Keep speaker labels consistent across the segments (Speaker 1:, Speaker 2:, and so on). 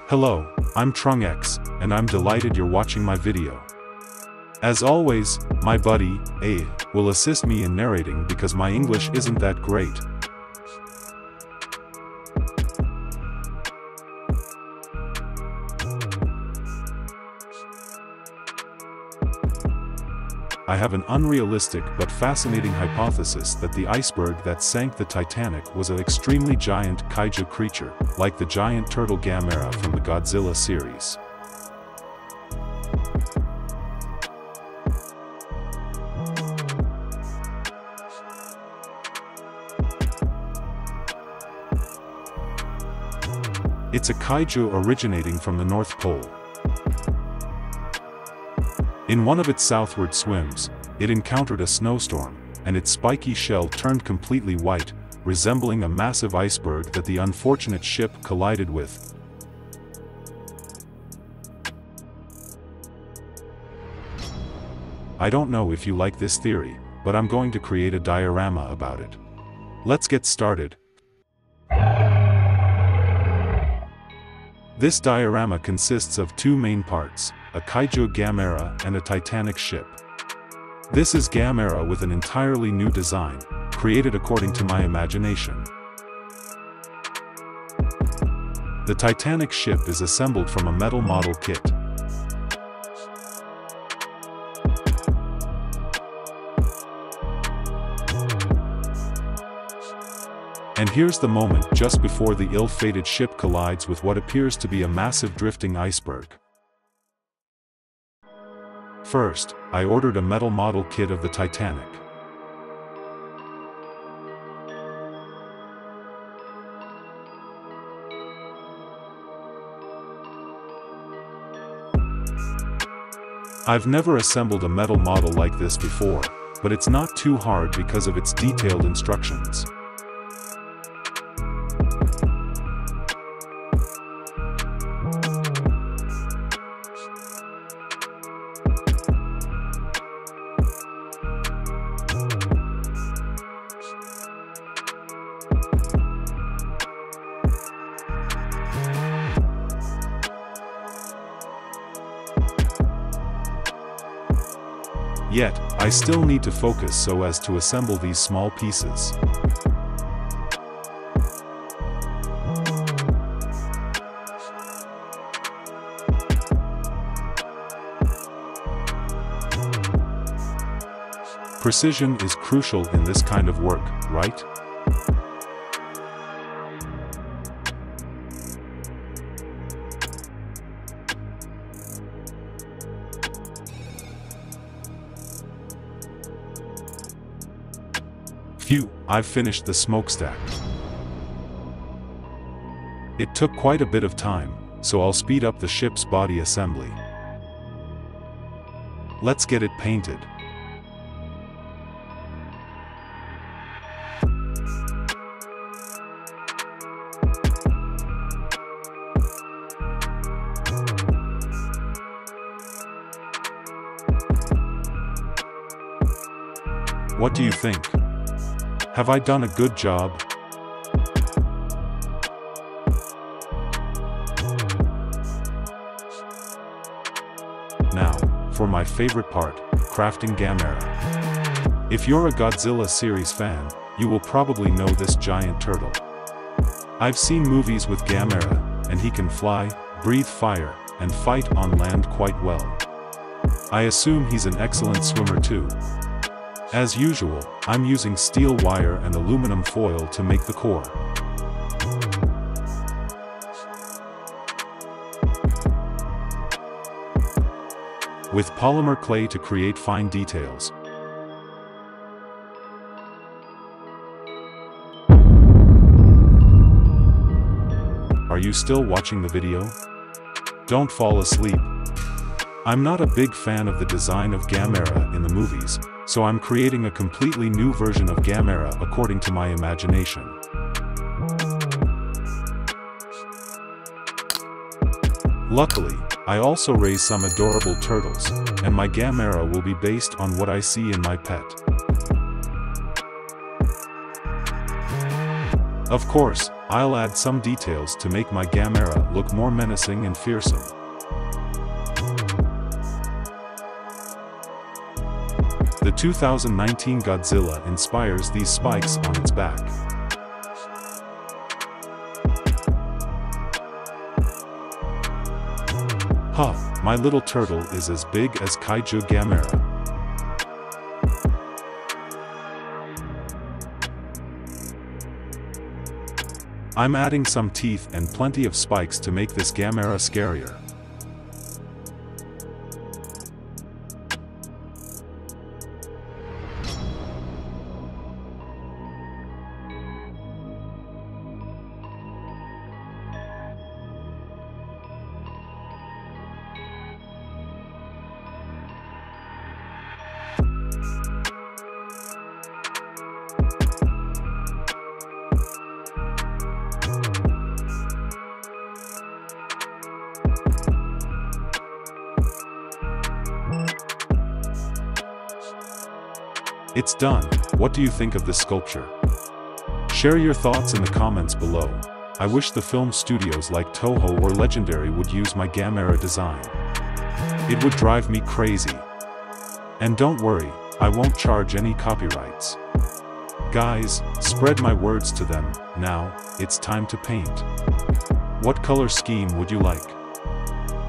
Speaker 1: Hello, I'm TrungX, and I'm delighted you're watching my video. As always, my buddy, A, will assist me in narrating because my English isn't that great. I have an unrealistic but fascinating hypothesis that the iceberg that sank the Titanic was an extremely giant kaiju creature, like the giant turtle Gamera from the Godzilla series. It's a kaiju originating from the North Pole. In one of its southward swims, it encountered a snowstorm, and its spiky shell turned completely white, resembling a massive iceberg that the unfortunate ship collided with. I don't know if you like this theory, but I'm going to create a diorama about it. Let's get started. This diorama consists of two main parts, a kaiju Gamera and a Titanic ship. This is Gamera with an entirely new design, created according to my imagination. The Titanic ship is assembled from a metal model kit. And here's the moment just before the ill-fated ship collides with what appears to be a massive drifting iceberg. First, I ordered a metal model kit of the Titanic. I've never assembled a metal model like this before, but it's not too hard because of its detailed instructions. Yet, I still need to focus so as to assemble these small pieces. Precision is crucial in this kind of work, right? Phew, I've finished the smokestack. It took quite a bit of time, so I'll speed up the ship's body assembly. Let's get it painted. What do you think? Have I done a good job? Now, for my favorite part, crafting Gamera. If you're a Godzilla series fan, you will probably know this giant turtle. I've seen movies with Gamera, and he can fly, breathe fire, and fight on land quite well. I assume he's an excellent swimmer too. As usual, I'm using steel wire and aluminum foil to make the core. With polymer clay to create fine details. Are you still watching the video? Don't fall asleep. I'm not a big fan of the design of Gamera in the movies, so I'm creating a completely new version of Gamera according to my imagination. Luckily, I also raise some adorable turtles, and my Gamera will be based on what I see in my pet. Of course, I'll add some details to make my Gamera look more menacing and fearsome. The 2019 Godzilla inspires these spikes on its back. Ha! My little turtle is as big as Kaiju Gamera. I'm adding some teeth and plenty of spikes to make this Gamera scarier. It's done. What do you think of this sculpture? Share your thoughts in the comments below. I wish the film studios like Toho or Legendary would use my Gamera design. It would drive me crazy. And don't worry, I won't charge any copyrights. Guys, spread my words to them. Now, it's time to paint. What color scheme would you like?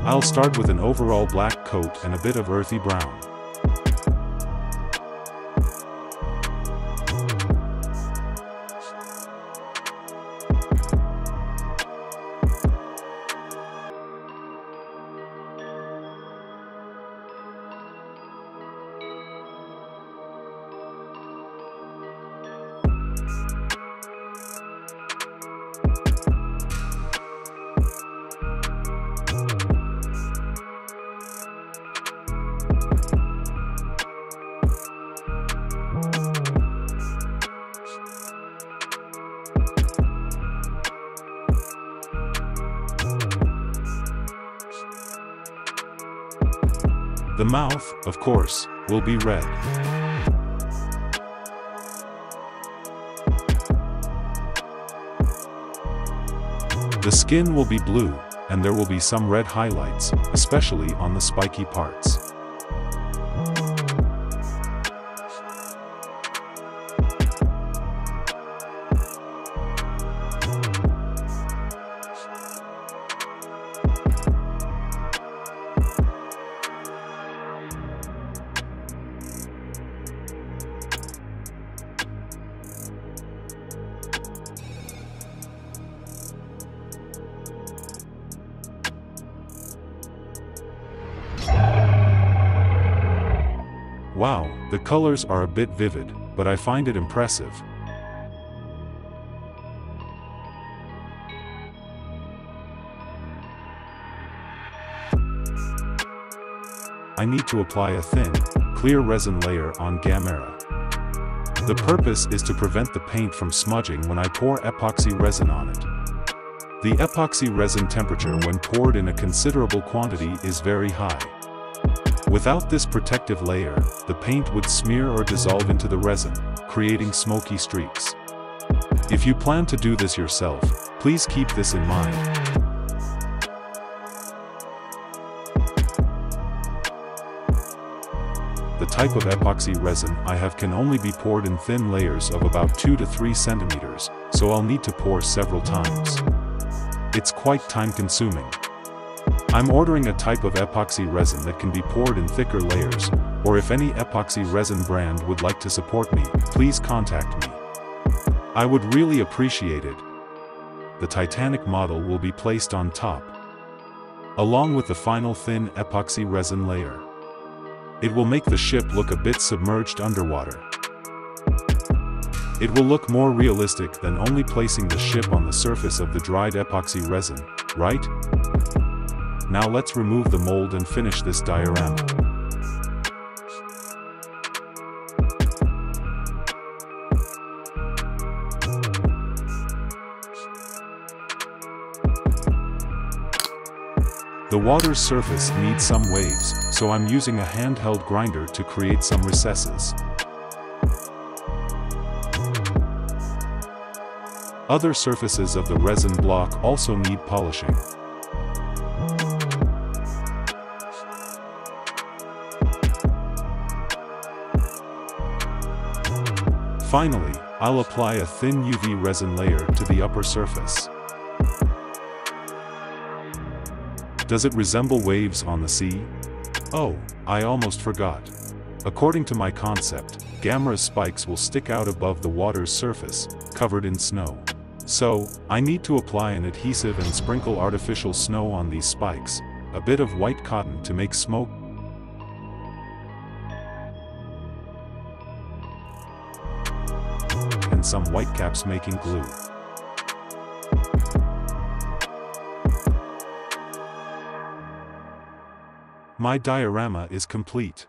Speaker 1: I'll start with an overall black coat and a bit of earthy brown. The mouth, of course, will be red. The skin will be blue, and there will be some red highlights, especially on the spiky parts. Wow, the colors are a bit vivid, but I find it impressive. I need to apply a thin, clear resin layer on Gamera. The purpose is to prevent the paint from smudging when I pour epoxy resin on it. The epoxy resin temperature when poured in a considerable quantity is very high. Without this protective layer, the paint would smear or dissolve into the resin, creating smoky streaks. If you plan to do this yourself, please keep this in mind. The type of epoxy resin I have can only be poured in thin layers of about 2 to 3 centimeters, so I'll need to pour several times. It's quite time-consuming. I'm ordering a type of epoxy resin that can be poured in thicker layers, or if any epoxy resin brand would like to support me, please contact me. I would really appreciate it. The Titanic model will be placed on top, along with the final thin epoxy resin layer. It will make the ship look a bit submerged underwater. It will look more realistic than only placing the ship on the surface of the dried epoxy resin, right? Now let's remove the mold and finish this diorama. The water's surface needs some waves, so I'm using a handheld grinder to create some recesses. Other surfaces of the resin block also need polishing. Finally, I'll apply a thin UV resin layer to the upper surface. Does it resemble waves on the sea? Oh, I almost forgot. According to my concept, Gamera's spikes will stick out above the water's surface, covered in snow. So, I need to apply an adhesive and sprinkle artificial snow on these spikes, a bit of white cotton to make smoke, and some whitecaps making glue. My diorama is complete.